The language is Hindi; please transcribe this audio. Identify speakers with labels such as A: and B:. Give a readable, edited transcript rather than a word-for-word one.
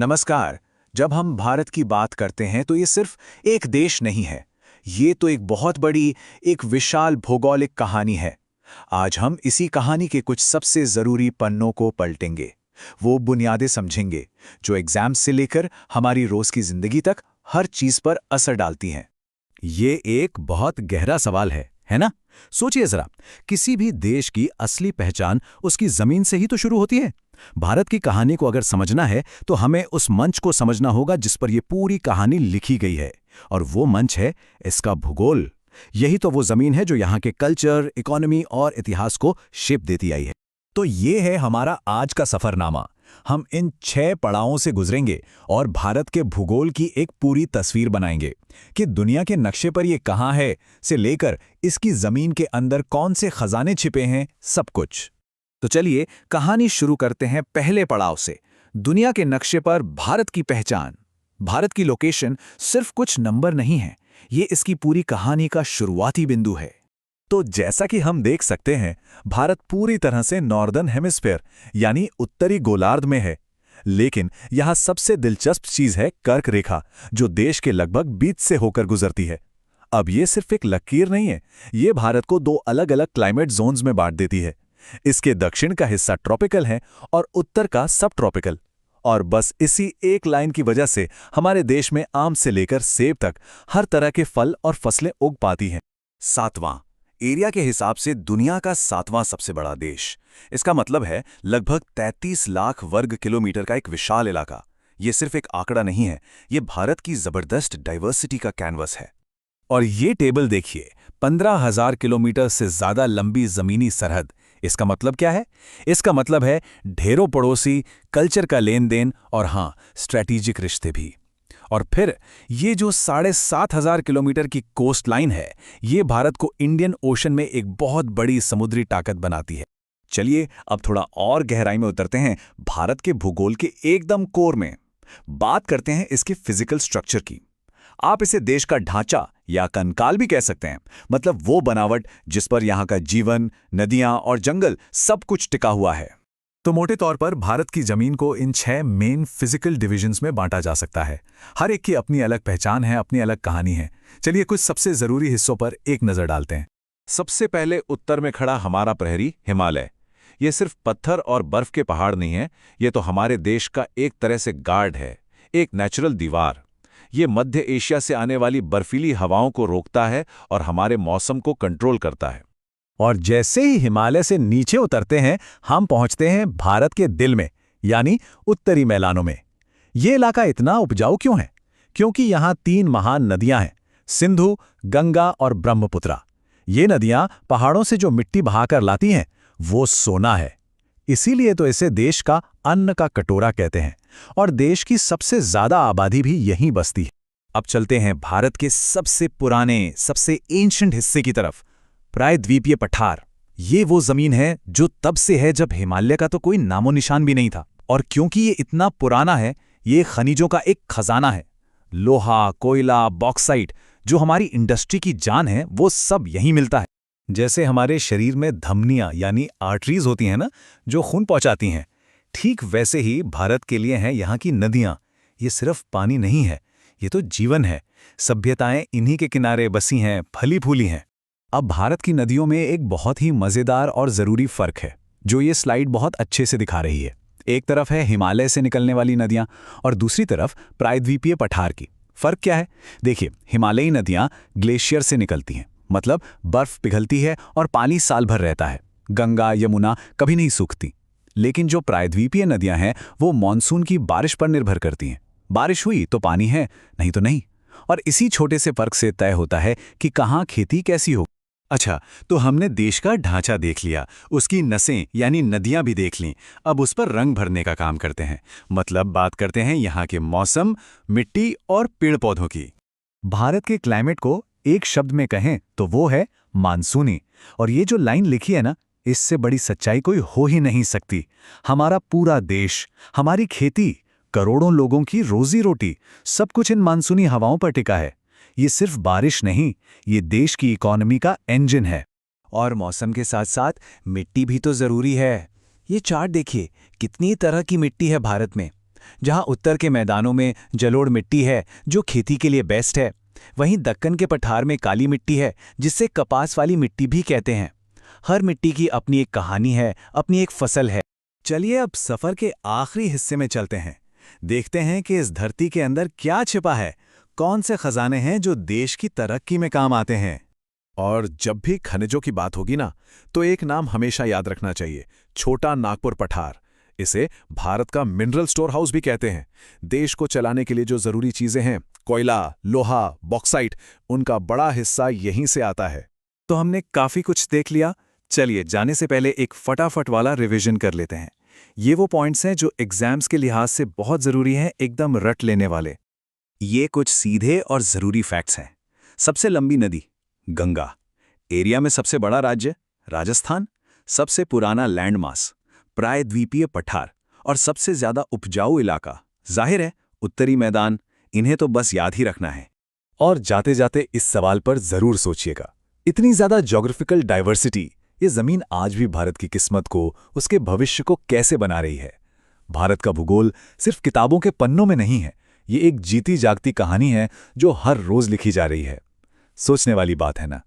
A: नमस्कार। जब हम भारत की बात करते हैं तो ये सिर्फ एक देश नहीं है। ये तो एक बहुत बड़ी, एक विशाल भौगोलिक कहानी है। आज हम इसी कहानी के कुछ सबसे ज़रूरी पन्नों को पलटेंगे। वो बुनियादें समझेंगे जो एग्जाम से लेकर हमारी रोज़ की ज़िंदगी तक हर चीज़ पर असर डालती हैं।
B: ये एक बहुत गहरा सवाल है ना? सोचिए जरा, किसी भी देश की असली पहचान उसकी जमीन से ही तो शुरू होती है। भारत की कहानी को अगर समझना है तो हमें उस मंच को समझना होगा जिस पर यह पूरी कहानी लिखी गई है। और वो मंच है इसका भूगोल। यही तो वो जमीन है जो यहाँ के कल्चर, इकोनॉमी और इतिहास को शेप देती आई है। तो ये है हमारा आज का सफरनामा। हम इन 6 पड़ावों से गुजरेंगे और भारत के भूगोल की एक पूरी तस्वीर बनाएंगे कि दुनिया के नक्शे पर ये कहाँ है से लेकर इसकी जमीन के अंदर कौन से खजाने छिपे हैं, सब कुछ।
A: तो चलिए कहानी शुरू करते हैं पहले पड़ाव से, दुनिया के नक्शे पर भारत की पहचान। भारत की लोकेशन सिर्फ कुछ नंबर नहीं है, ये इसकी पूरी कहानी का शुरुआती बिंदु है।
B: तो जैसा कि हम देख सकते हैं, भारत पूरी तरह से नॉर्दर्न हेमिस्फीयर यानी उत्तरी गोलार्ध में है। लेकिन यहाँ सबसे दिलचस्प चीज है कर्क रेखा, जो देश के लगभग बीच से होकर गुजरती है। अब ये सिर्फ एक लकीर नहीं है, ये भारत को 2 अलग-अलग क्लाइमेट जोन्स में बांट देती है। इसके दक्षिण का हिस्सा ट्रॉपिकल है और उत्तर का सब ट्रॉपिकल। और बस इसी एक लाइन की वजह से हमारे देश में आम से लेकर सेब तक हर तरह के फल और फसलें उग पाती हैं।
A: 7वां, एरिया के हिसाब से दुनिया का 7वां सबसे बड़ा देश। इसका मतलब है लगभग 33 लाख वर्ग किलोमीटर का एक विशाल इलाका। ये सिर्फ एक आंकड़ा नहीं है, ये भारत की जबरदस्त डाइवर्सिटी का कैनवस है।
B: और ये टेबल देखिए, 15,000 किलोमीटर से ज्यादा लंबी जमीनी सरहद। इसका मतलब क्या है? इसका मतलब है ढेरों पड़ोसी, कल्चर का लेन देन और हाँ, स्ट्रैटेजिक रिश्ते भी। और फिर ये जो 7,500 किलोमीटर की कोस्ट लाइन है, ये भारत को इंडियन ओशन में एक बहुत बड़ी समुद्री ताकत बनाती है।
A: चलिए अब थोड़ा और गहराई में उतरते हैं भारत के भूगोल के एकदम कोर में। बात करते हैं इसके फिजिकल स्ट्रक्चर की। आप इसे देश का ढांचा या कंकाल भी कह सकते हैं, मतलब वो बनावट जिस पर यहाँ का जीवन, नदियाँ और जंगल सब कुछ टिका हुआ है।
B: तो मोटे तौर पर भारत की जमीन को इन 6 मेन फिजिकल डिविजन्स में बांटा जा सकता है। हर एक की अपनी अलग पहचान है, अपनी अलग कहानी है। चलिए कुछ सबसे जरूरी हिस्सों पर एक नजर डालते हैं।
A: सबसे पहले उत्तर में खड़ा हमारा प्रहरी हिमालय। ये सिर्फ पत्थर और बर्फ के पहाड़ नहीं है, ये तो हमारे देश का एक तरह से गार्ड है, एक नेचुरल दीवार। ये मध्य एशिया से आने वाली बर्फीली हवाओं को रोकता है और हमारे मौसम को कंट्रोल करता है।
B: और जैसे ही हिमालय से नीचे उतरते हैं, हम पहुंचते हैं भारत के दिल में, यानी उत्तरी मैदानों में। ये इलाका इतना उपजाऊ क्यों है? क्योंकि यहाँ 3 महान नदियां हैं, सिंधु, गंगा और ब्रह्मपुत्रा। ये नदियां पहाड़ों से जो मिट्टी बहाकर लाती हैं, वो सोना है। इसीलिए तो इसे देश का अन्न का कटोरा कहते हैं। और देश की सबसे ज्यादा आबादी भी यहीं बसती है।
A: अब चलते हैं भारत के सबसे पुराने, सबसे एंशिएंट हिस्से की तरफ, प्रायद्वीपीय पठार। ये वो जमीन है जो तब से है जब हिमालय का तो कोई नामो निशान भी नहीं था। और क्योंकि ये इतना पुराना है, ये खनिजों का एक खजाना है। लोहा, कोयला, बॉक्साइट, जो हमारी इंडस्ट्री की जान है, वो सब यहीं मिलता है।
B: जैसे हमारे शरीर में धमनियां यानी आर्टरीज होती हैं ना, जो खून पहुंचाती हैं, ठीक वैसे ही भारत के लिए हैं यहाँ की नदियां। ये सिर्फ पानी नहीं है, ये तो जीवन है। सभ्यताएं इन्हीं के किनारे बसी हैं, फली फूली हैं। अब भारत की नदियों में एक बहुत ही मजेदार और जरूरी फर्क है, जो ये स्लाइड बहुत अच्छे से दिखा रही है। एक तरफ है हिमालय से निकलने वाली नदियां और दूसरी तरफ प्रायद्वीपीय पठार की। फर्क क्या है? देखिए, हिमालयी नदियां ग्लेशियर से निकलती हैं, मतलब बर्फ पिघलती है और पानी साल भर रहता है। गंगा, यमुना कभी नहीं सूखती। लेकिन जो प्रायद्वीपीय नदियां हैं, वो मानसून की बारिश पर निर्भर करती हैं। बारिश हुई तो पानी है, नहीं तो नहीं। और इसी छोटे से फर्क से तय होता है कि कहाँ खेती कैसी हो।
A: अच्छा, तो हमने देश का ढांचा देख लिया, उसकी नसें यानी नदियां भी देख लीं। अब उस पर रंग भरने का काम करते हैं, मतलब बात करते हैं यहाँ के मौसम, मिट्टी और पेड़ पौधों की।
B: भारत के क्लाइमेट को एक शब्द में कहें तो वो है मानसूनी। और ये जो लाइन लिखी है ना, इससे बड़ी सच्चाई कोई हो ही नहीं सकती। हमारा पूरा देश, हमारी खेती, करोड़ों लोगों की रोजी रोटी, सब कुछ इन मानसूनी हवाओं पर टिका है। ये सिर्फ बारिश नहीं, ये देश की इकोनॉमी का इंजन है।
A: और मौसम के साथ साथ मिट्टी भी तो जरूरी है। ये चार्ट देखिए, कितनी तरह की मिट्टी है भारत में। जहां उत्तर के मैदानों में जलोढ़ मिट्टी है जो खेती के लिए बेस्ट है, वहीं दक्कन के पठार में काली मिट्टी है जिसे कपास वाली मिट्टी भी कहते हैं। हर मिट्टी की अपनी एक कहानी है, अपनी एक फसल है।
B: चलिए अब सफर के आखिरी हिस्से में चलते हैं। देखते हैं कि इस धरती के अंदर क्या छिपा है, कौन से खजाने हैं जो देश की तरक्की में काम आते हैं। और जब भी खनिजों की बात होगी ना, तो एक नाम हमेशा याद रखना चाहिए, छोटा नागपुर पठार। इसे भारत का मिनरल स्टोर हाउस भी कहते हैं। देश को चलाने के लिए जो जरूरी चीजें हैं, कोयला, लोहा, बॉक्साइट, उनका बड़ा हिस्सा यहीं से आता है। तो हमने काफी कुछ देख लिया। चलिए जाने से पहले एक फटाफट वाला रिवीजन कर लेते हैं। ये वो पॉइंट्स हैं जो एग्जाम्स के लिहाज से बहुत जरूरी हैं, एकदम रट लेने वाले। ये कुछ सीधे और जरूरी फैक्ट्स हैं। सबसे लंबी नदी गंगा, एरिया में सबसे बड़ा राज्य राजस्थान, सबसे पुराना लैंडमास प्रायद्वीपीय पठार और सबसे ज्यादा उपजाऊ इलाका जाहिर है उत्तरी मैदान। इन्हें तो बस याद ही रखना है। और जाते जाते इस सवाल पर जरूर सोचिएगा, इतनी ज्यादा ज्योग्राफिकल डाइवर्सिटी, ये जमीन आज भी भारत की किस्मत को, उसके भविष्य को कैसे बना रही है। भारत का भूगोल सिर्फ किताबों के पन्नों में नहीं है, ये एक जीती जागती कहानी है जो हर रोज लिखी जा रही है। सोचने वाली बात है ना।